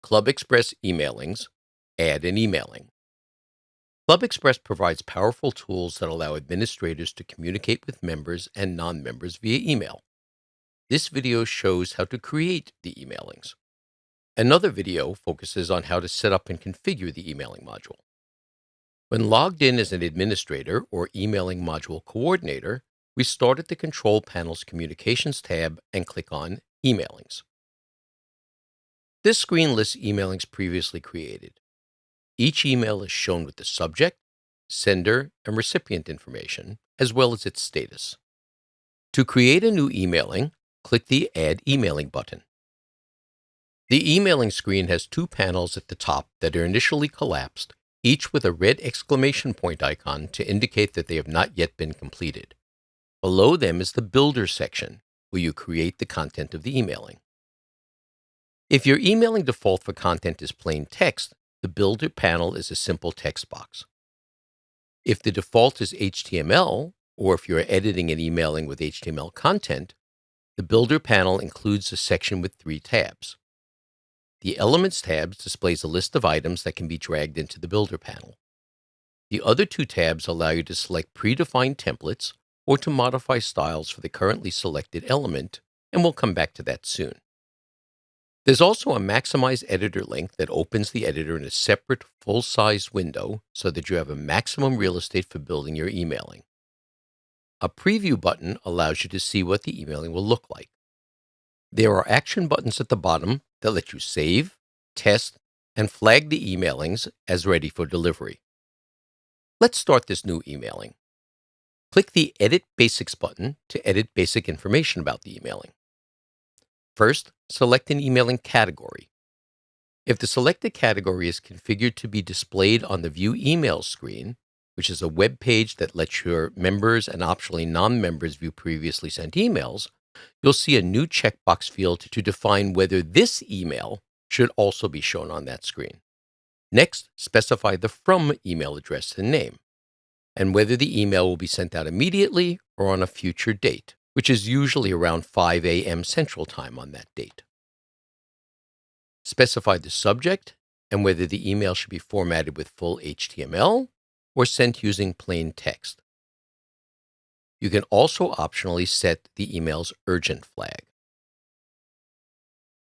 ClubExpress emailings, add and emailing. ClubExpress provides powerful tools that allow administrators to communicate with members and non-members via email. This video shows how to create the emailings. Another video focuses on how to set up and configure the emailing module. When logged in as an administrator or emailing module coordinator, we start at the Control Panel's Communications tab and click on Emailings. This screen lists emailings previously created. Each email is shown with the subject, sender, and recipient information, as well as its status. To create a new emailing, click the Add Emailing button. The emailing screen has two panels at the top that are initially collapsed, each with a red exclamation point icon to indicate that they have not yet been completed. Below them is the Builder section, where you create the content of the emailing. If your emailing default for content is plain text, the Builder panel is a simple text box. If the default is HTML, or if you're editing and emailing with HTML content, the Builder panel includes a section with three tabs. The Elements tab displays a list of items that can be dragged into the Builder panel. The other two tabs allow you to select predefined templates or to modify styles for the currently selected element, and we'll come back to that soon. There's also a Maximize Editor link that opens the editor in a separate full-size window so that you have a maximum real estate for building your emailing. A Preview button allows you to see what the emailing will look like. There are action buttons at the bottom that let you save, test, and flag the emailings as ready for delivery. Let's start this new emailing. Click the Edit Basics button to edit basic information about the emailing. First, select an emailing category. If the selected category is configured to be displayed on the View Emails screen, which is a web page that lets your members and optionally non-members view previously sent emails, you'll see a new checkbox field to define whether this email should also be shown on that screen. Next, specify the From email address and name, and whether the email will be sent out immediately or on a future date, which is usually around 5 a.m. Central Time on that date. Specify the subject and whether the email should be formatted with full HTML or sent using plain text. You can also optionally set the email's urgent flag.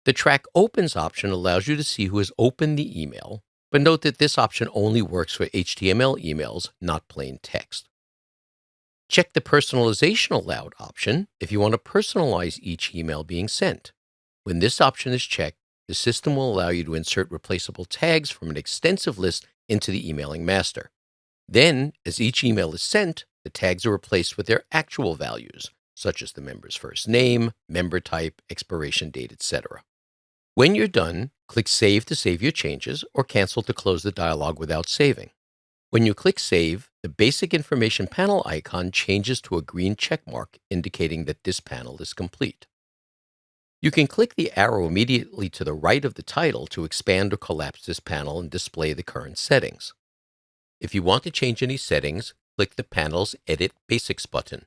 The Track Opens option allows you to see who has opened the email, but note that this option only works for HTML emails, not plain text. Check the Personalization Allowed option if you want to personalize each email being sent. When this option is checked, the system will allow you to insert replaceable tags from an extensive list into the emailing master. Then, as each email is sent, the tags are replaced with their actual values, such as the member's first name, member type, expiration date, etc. When you're done, click Save to save your changes or Cancel to close the dialog without saving. When you click Save, the Basic Information panel icon changes to a green check mark indicating that this panel is complete. You can click the arrow immediately to the right of the title to expand or collapse this panel and display the current settings. If you want to change any settings, click the panel's Edit Basics button.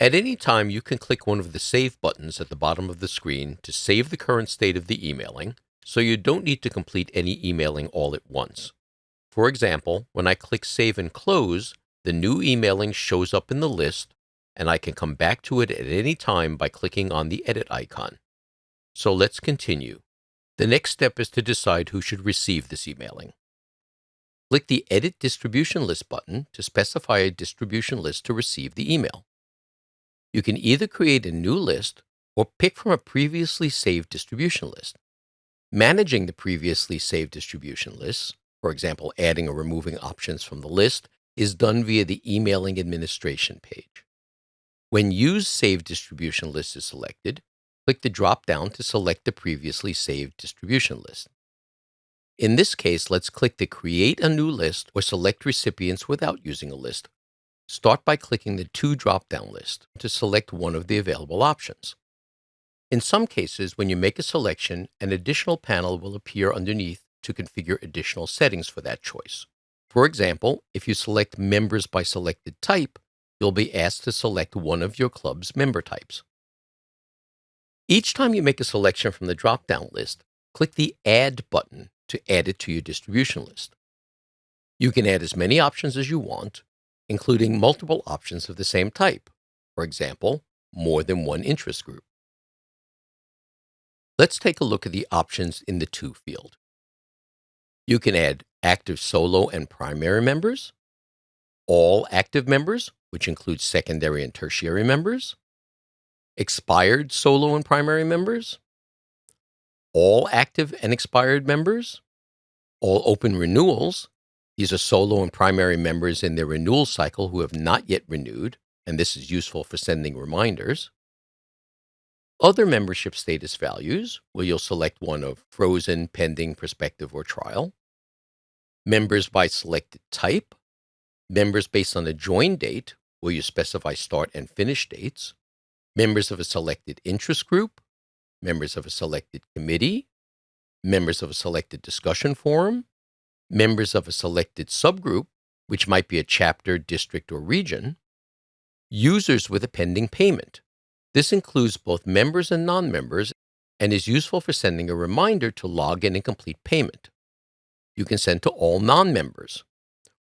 At any time, you can click one of the Save buttons at the bottom of the screen to save the current state of the emailing, so you don't need to complete any emailing all at once. For example, when I click Save and Close, the new emailing shows up in the list, and I can come back to it at any time by clicking on the Edit icon. So let's continue. The next step is to decide who should receive this emailing. Click the Edit Distribution List button to specify a distribution list to receive the email. You can either create a new list or pick from a previously saved distribution list. Managing the previously saved distribution lists, for example, adding or removing options from the list, is done via the Emailing Administration page. When Use Saved Distribution List is selected, click the drop-down to select the previously saved distribution list. In this case, let's click the Create a New List or select recipients without using a list. Start by clicking the To drop-down list to select one of the available options. In some cases, when you make a selection, an additional panel will appear underneath to configure additional settings for that choice. For example, if you select Members by Selected Type, you'll be asked to select one of your club's member types. Each time you make a selection from the drop-down list, click the Add button to add it to your distribution list. You can add as many options as you want, including multiple options of the same type. For example, more than one interest group. Let's take a look at the options in the To field. You can add active solo and primary members, all active members, which includes secondary and tertiary members, expired solo and primary members, all active and expired members, all open renewals. These are solo and primary members in their renewal cycle who have not yet renewed, and this is useful for sending reminders. Other membership status values, where you'll select one of frozen, pending, prospective, or trial. Members by selected type. Members based on a join date, where you specify start and finish dates. Members of a selected interest group. Members of a selected committee. Members of a selected discussion forum. Members of a selected subgroup, which might be a chapter, district, or region. Users with a pending payment. This includes both members and non-members and is useful for sending a reminder to log in and complete payment. You can send to all non-members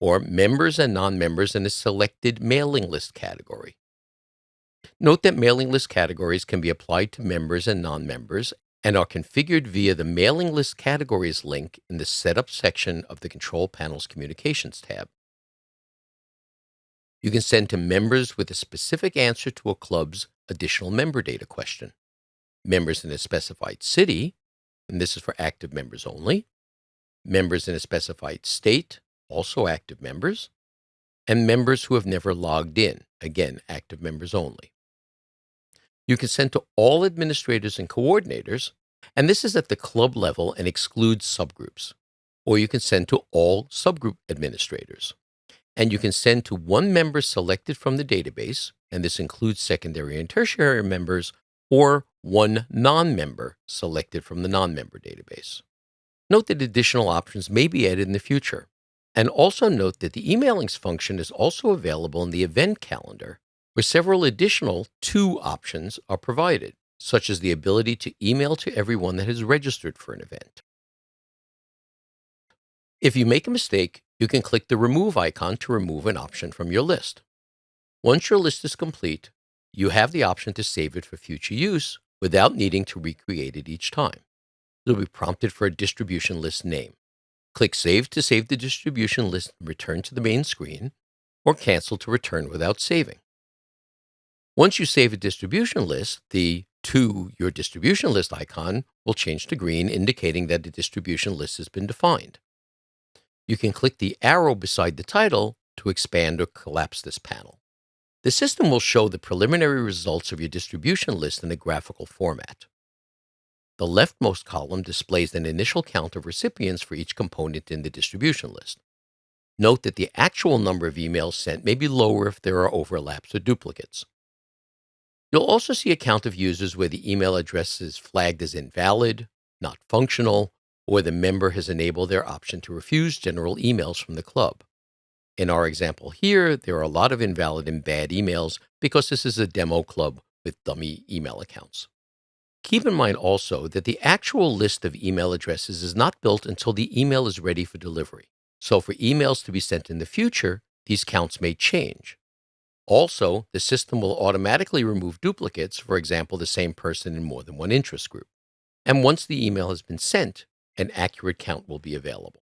or members and non-members in a selected mailing list category. Note that mailing list categories can be applied to members and non-members and are configured via the Mailing List Categories link in the Setup section of the Control Panel's Communications tab. You can send to members with a specific answer to a club's additional member data question, members in a specified city, and this is for active members only, members in a specified state, also active members, and members who have never logged in, again, active members only. You can send to all administrators and coordinators, and this is at the club level and excludes subgroups, or you can send to all subgroup administrators. And you can send to one member selected from the database, and this includes secondary and tertiary members, or one non-member selected from the non-member database. Note that additional options may be added in the future. And also note that the emailings function is also available in the event calendar, where several additional To options are provided, such as the ability to email to everyone that has registered for an event. If you make a mistake, you can click the Remove icon to remove an option from your list. Once your list is complete, you have the option to save it for future use without needing to recreate it each time. You'll be prompted for a distribution list name. Click Save to save the distribution list and return to the main screen, or Cancel to return without saving. Once you save a distribution list, the To Your Distribution List icon will change to green, indicating that the distribution list has been defined. You can click the arrow beside the title to expand or collapse this panel. The system will show the preliminary results of your distribution list in a graphical format. The leftmost column displays an initial count of recipients for each component in the distribution list. Note that the actual number of emails sent may be lower if there are overlaps or duplicates. You'll also see a count of users where the email address is flagged as invalid, not functional, or the member has enabled their option to refuse general emails from the club. In our example here, there are a lot of invalid and bad emails because this is a demo club with dummy email accounts. Keep in mind also that the actual list of email addresses is not built until the email is ready for delivery. So for emails to be sent in the future, these counts may change. Also, the system will automatically remove duplicates, for example, the same person in more than one interest group. And once the email has been sent, an accurate count will be available.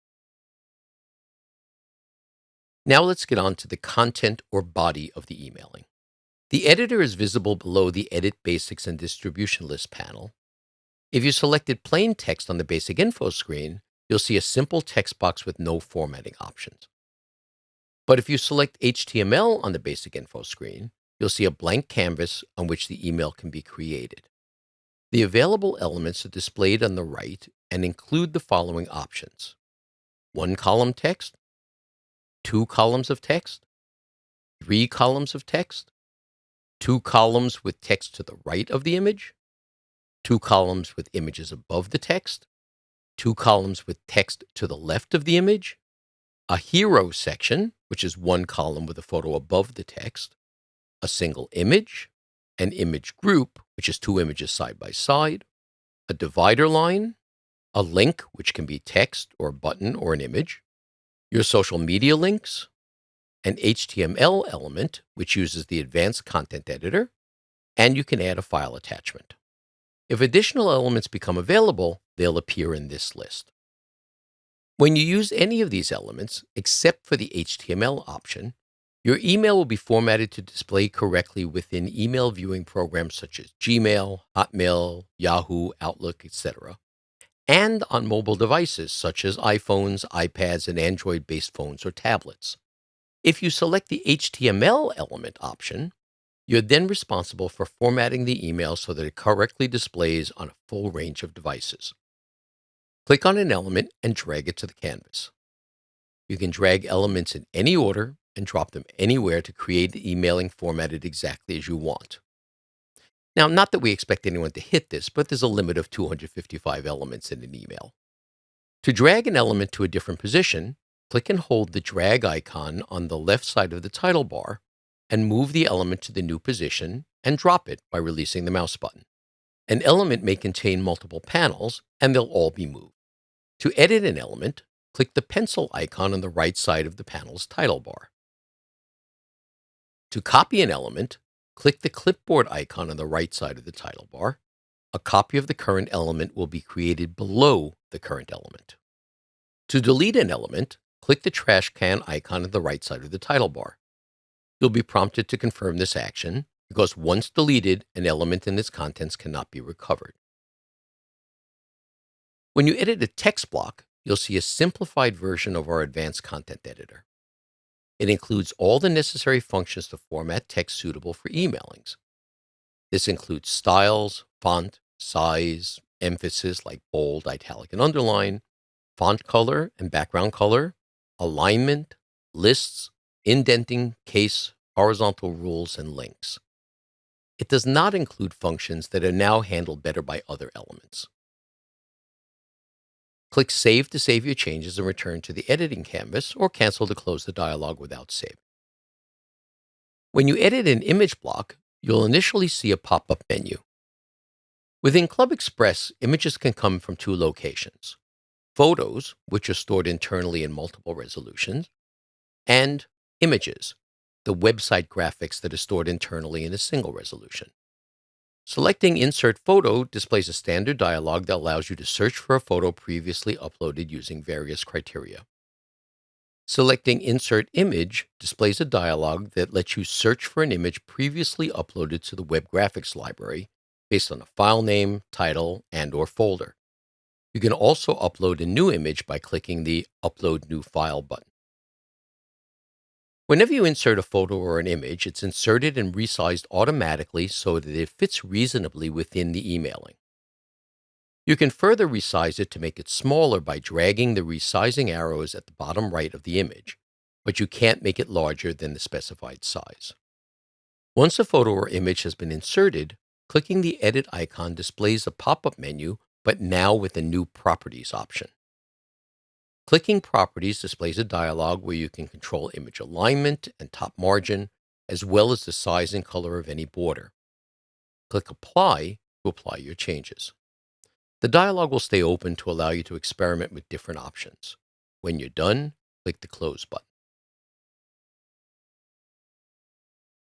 Now let's get on to the content or body of the emailing. The editor is visible below the Edit Basics and Distribution List panel. If you selected plain text on the Basic Info screen, you'll see a simple text box with no formatting options. But if you select HTML on the Basic Info screen, you'll see a blank canvas on which the email can be created. The available elements are displayed on the right and include the following options: 1 column text, 2 columns of text, 3 columns of text, 2 columns with text to the right of the image, 2 columns with images above the text, 2 columns with text to the left of the image, a hero section, which is 1 column with a photo above the text, a single image, an image group, which is 2 images side by side, a divider line, a link, which can be text or a button or an image, your social media links, an HTML element, which uses the advanced content editor, and you can add a file attachment. If additional elements become available, they'll appear in this list. When you use any of these elements, except for the HTML option, your email will be formatted to display correctly within email viewing programs such as Gmail, Hotmail, Yahoo, Outlook, etc., and on mobile devices such as iPhones, iPads, and Android-based phones or tablets. If you select the HTML element option, you're then responsible for formatting the email so that it correctly displays on a full range of devices. Click on an element and drag it to the canvas. You can drag elements in any order and drop them anywhere to create the emailing formatted exactly as you want. Now, not that we expect anyone to hit this, but there's a limit of 255 elements in an email. To drag an element to a different position, click and hold the drag icon on the left side of the title bar and move the element to the new position and drop it by releasing the mouse button. An element may contain multiple panels, and they'll all be moved. To edit an element, click the pencil icon on the right side of the panel's title bar. To copy an element, click the clipboard icon on the right side of the title bar. A copy of the current element will be created below the current element. To delete an element, click the trash can icon on the right side of the title bar. You'll be prompted to confirm this action because once deleted, an element and its contents cannot be recovered. When you edit a text block, you'll see a simplified version of our advanced content editor. It includes all the necessary functions to format text suitable for emailings. This includes styles, font, size, emphasis like bold, italic, and underline, font color and background color, alignment, lists, indenting, case, horizontal rules, and links. It does not include functions that are now handled better by other elements. Click Save to save your changes and return to the editing canvas, or cancel to close the dialog without saving. When you edit an image block, you'll initially see a pop-up menu. Within ClubExpress, images can come from two locations: photos, which are stored internally in multiple resolutions, and images, the website graphics that are stored internally in a single resolution. Selecting Insert Photo displays a standard dialog that allows you to search for a photo previously uploaded using various criteria. Selecting Insert Image displays a dialog that lets you search for an image previously uploaded to the web graphics library based on a file name, title, and/or folder. You can also upload a new image by clicking the Upload New File button. Whenever you insert a photo or an image, it's inserted and resized automatically so that it fits reasonably within the emailing. You can further resize it to make it smaller by dragging the resizing arrows at the bottom right of the image, but you can't make it larger than the specified size. Once a photo or image has been inserted, clicking the Edit icon displays a pop-up menu, but now with a new Properties option. Clicking Properties displays a dialog where you can control image alignment and top margin, as well as the size and color of any border. Click Apply to apply your changes. The dialog will stay open to allow you to experiment with different options. When you're done, click the Close button.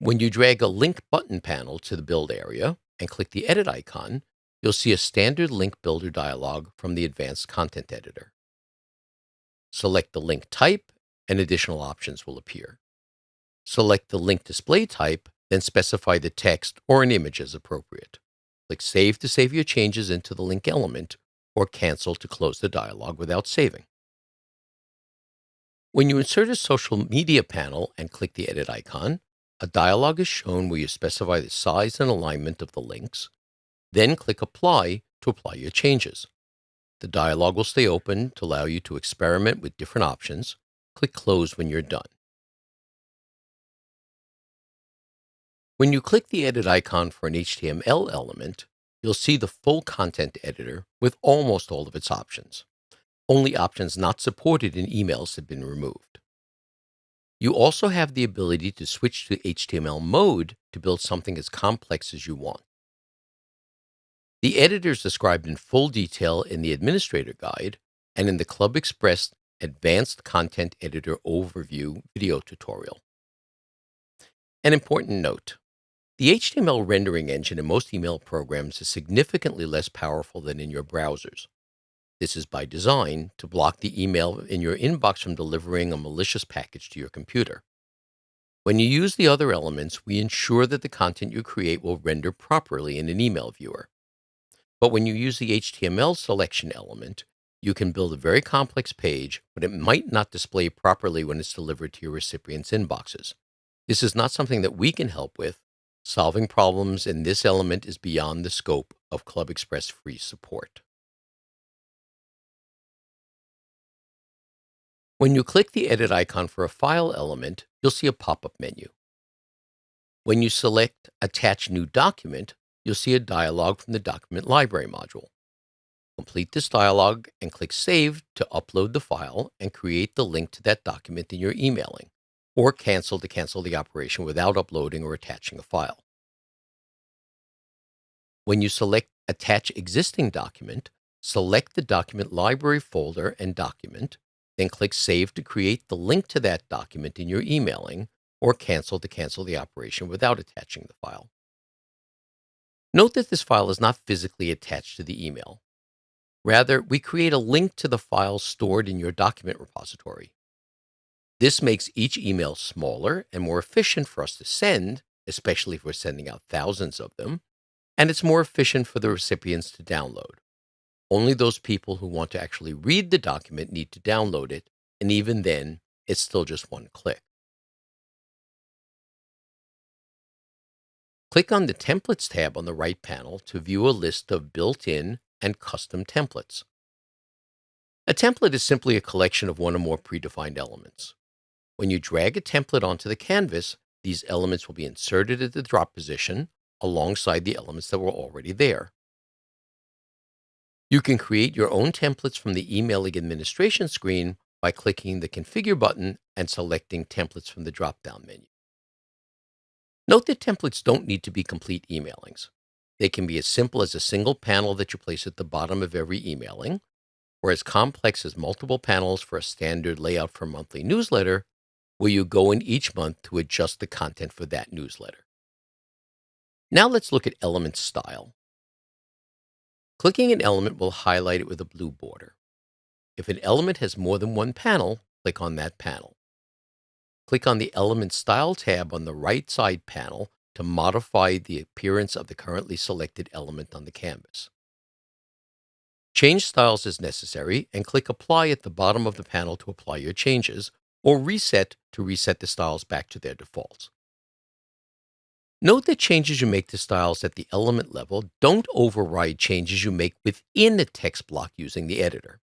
When you drag a Link Button panel to the build area and click the Edit icon, you'll see a standard link builder dialog from the Advanced Content Editor. Select the link type, and additional options will appear. Select the link display type, then specify the text or an image as appropriate. Click Save to save your changes into the link element, or Cancel to close the dialog without saving. When you insert a social media panel and click the Edit icon, a dialog is shown where you specify the size and alignment of the links. Then click Apply to apply your changes. The dialog will stay open to allow you to experiment with different options. Click Close when you're done. When you click the Edit icon for an HTML element, you'll see the full content editor with almost all of its options. Only options not supported in emails have been removed. You also have the ability to switch to HTML mode to build something as complex as you want. The editor is described in full detail in the Administrator Guide and in the ClubExpress Advanced Content Editor Overview video tutorial. An important note: the HTML rendering engine in most email programs is significantly less powerful than in your browsers. This is by design to block the email in your inbox from delivering a malicious package to your computer. When you use the other elements, we ensure that the content you create will render properly in an email viewer. But when you use the HTML selection element, you can build a very complex page, but it might not display properly when it's delivered to your recipients' inboxes. This is not something that we can help with. Solving problems in this element is beyond the scope of ClubExpress free support. When you click the edit icon for a file element, you'll see a pop-up menu. When you select Attach New Document, you'll see a dialog from the Document Library module. Complete this dialog and click Save to upload the file and create the link to that document in your emailing, or cancel to cancel the operation without uploading or attaching a file. When you select Attach Existing Document, select the Document Library folder and document, then click Save to create the link to that document in your emailing, or cancel to cancel the operation without attaching the file. Note that this file is not physically attached to the email. Rather, we create a link to the file stored in your document repository. This makes each email smaller and more efficient for us to send, especially if we're sending out thousands of them, and it's more efficient for the recipients to download. Only those people who want to actually read the document need to download it, and even then, it's still just one click. Click on the Templates tab on the right panel to view a list of built-in and custom templates. A template is simply a collection of one or more predefined elements. When you drag a template onto the canvas, these elements will be inserted at the drop position alongside the elements that were already there. You can create your own templates from the emailing administration screen by clicking the Configure button and selecting Templates from the drop-down menu. Note that templates don't need to be complete emailings. They can be as simple as a single panel that you place at the bottom of every emailing, or as complex as multiple panels for a standard layout for a monthly newsletter, where you go in each month to adjust the content for that newsletter. Now let's look at element style. Clicking an element will highlight it with a blue border. If an element has more than one panel, click on that panel. Click on the Element Style tab on the right side panel to modify the appearance of the currently selected element on the canvas. Change styles as necessary and click Apply at the bottom of the panel to apply your changes, or Reset to reset the styles back to their defaults. Note that changes you make to styles at the element level don't override changes you make within a text block using the editor.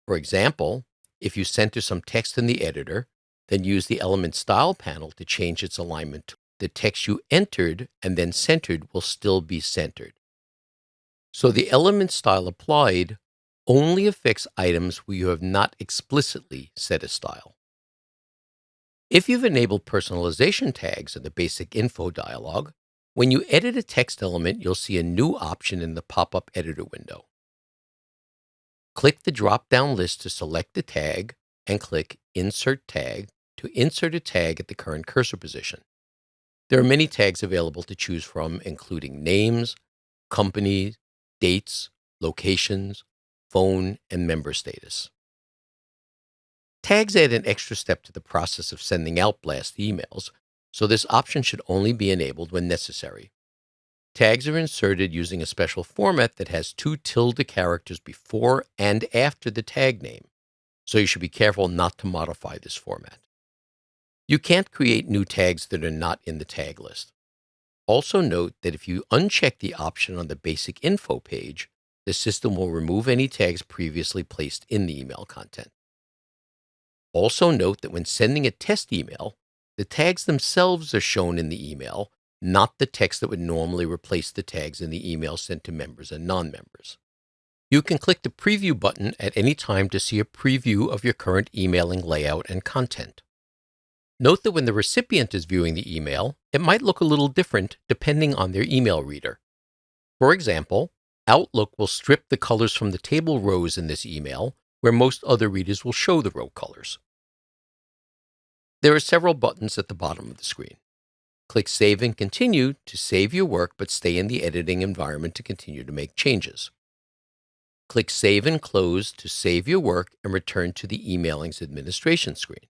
For example, if you center some text in the editor, then use the Element Style panel to change its alignment. The text you entered and then centered will still be centered. So the element style applied only affects items where you have not explicitly set a style. If you've enabled personalization tags in the Basic Info dialog, when you edit a text element, you'll see a new option in the pop-up editor window. Click the drop-down list to select the tag and click Insert Tag to insert a tag at the current cursor position. There are many tags available to choose from, including names, companies, dates, locations, phone, and member status. Tags add an extra step to the process of sending out blast emails, so this option should only be enabled when necessary. Tags are inserted using a special format that has 2 tilde characters before and after the tag name, so you should be careful not to modify this format. You can't create new tags that are not in the tag list. Also note that if you uncheck the option on the Basic Info page, the system will remove any tags previously placed in the email content. Also note that when sending a test email, the tags themselves are shown in the email, not the text that would normally replace the tags in the email sent to members and non-members. You can click the Preview button at any time to see a preview of your current emailing layout and content. Note that when the recipient is viewing the email, it might look a little different depending on their email reader. For example, Outlook will strip the colors from the table rows in this email, where most other readers will show the row colors. There are several buttons at the bottom of the screen. Click Save and Continue to save your work but stay in the editing environment to continue to make changes. Click Save and Close to save your work and return to the Emailing's administration screen.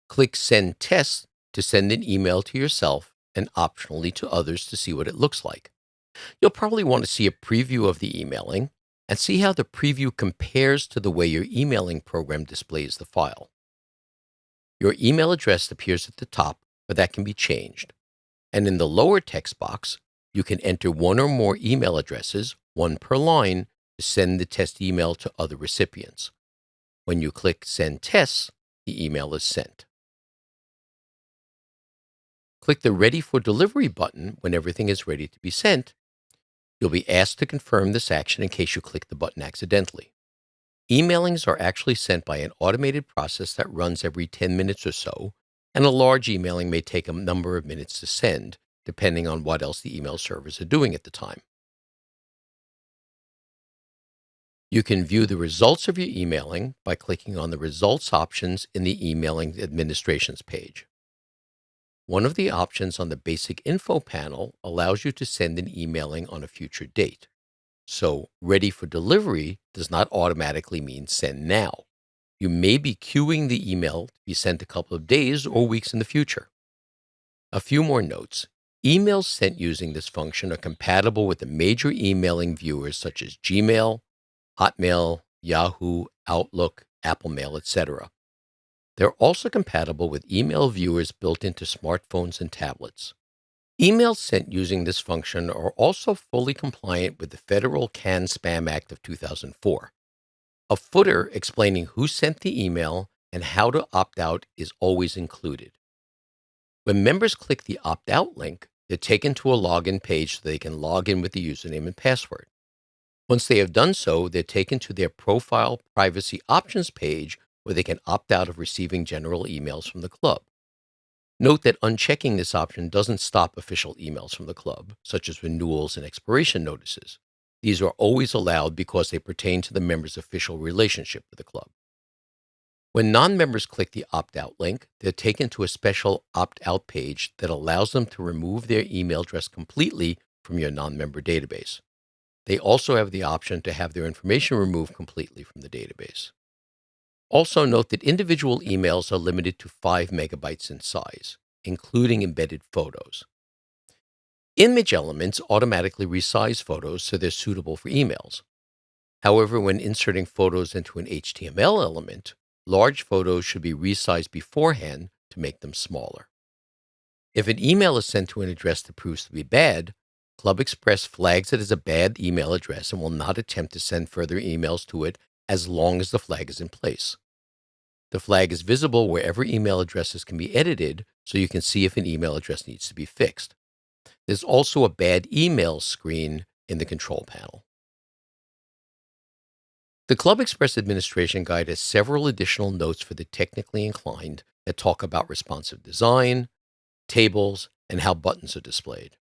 Click Send Test to send an email to yourself and optionally to others to see what it looks like. You'll probably want to see a preview of the emailing and see how the preview compares to the way your emailing program displays the file. Your email address appears at the top, but that can be changed. And in the lower text box, you can enter one or more email addresses, one per line, to send the test email to other recipients. When you click Send Tests, the email is sent. Click the Ready for Delivery button when everything is ready to be sent. You'll be asked to confirm this action in case you click the button accidentally. Emailings are actually sent by an automated process that runs every 10 minutes or so, and a large emailing may take a number of minutes to send, depending on what else the email servers are doing at the time. You can view the results of your emailing by clicking on the Results options in the Emailing Administrations page. One of the options on the Basic Info panel allows you to send an emailing on a future date. So, ready for delivery does not automatically mean send now. You may be queuing the email to be sent a couple of days or weeks in the future. A few more notes. Emails sent using this function are compatible with the major emailing viewers such as Gmail, Hotmail, Yahoo, Outlook, Apple Mail, etc. They're also compatible with email viewers built into smartphones and tablets. Emails sent using this function are also fully compliant with the Federal CAN-SPAM Act of 2004. A footer explaining who sent the email and how to opt out is always included. When members click the opt-out link, they're taken to a login page so they can log in with the username and password. Once they have done so, they're taken to their Profile Privacy Options page where they can opt out of receiving general emails from the club. Note that unchecking this option doesn't stop official emails from the club, such as renewals and expiration notices. These are always allowed because they pertain to the member's official relationship with the club. When non-members click the opt-out link, they're taken to a special opt-out page that allows them to remove their email address completely from your non-member database. They also have the option to have their information removed completely from the database. Also note that individual emails are limited to 5 megabytes in size, including embedded photos. Image elements automatically resize photos so they're suitable for emails. However, when inserting photos into an HTML element, large photos should be resized beforehand to make them smaller. If an email is sent to an address that proves to be bad, ClubExpress flags it as a bad email address and will not attempt to send further emails to it as long as the flag is in place. The flag is visible wherever email addresses can be edited, so you can see if an email address needs to be fixed. There's also a bad email screen in the control panel. The ClubExpress Administration Guide has several additional notes for the technically inclined that talk about responsive design, tables, and how buttons are displayed.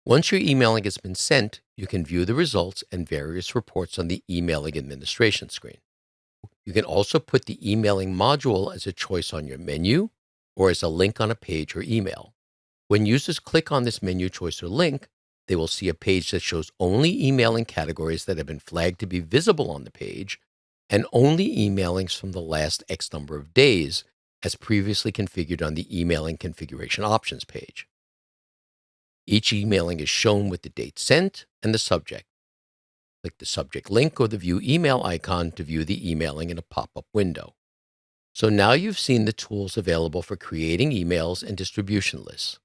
Once your emailing has been sent, you can view the results and various reports on the Emailing Administration screen. You can also put the emailing module as a choice on your menu or as a link on a page or email. When users click on this menu choice or link, they will see a page that shows only emailing categories that have been flagged to be visible on the page and only emailings from the last X number of days as previously configured on the Emailing Configuration Options page. Each emailing is shown with the date sent and the subject. Click the subject link or the View Email icon to view the emailing in a pop-up window. So now you've seen the tools available for creating emails and distribution lists.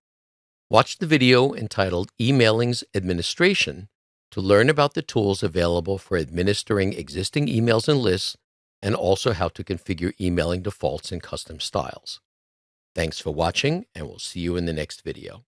Watch the video entitled Emailing's Administration to learn about the tools available for administering existing emails and lists, and also how to configure emailing defaults and custom styles. Thanks for watching, and we'll see you in the next video.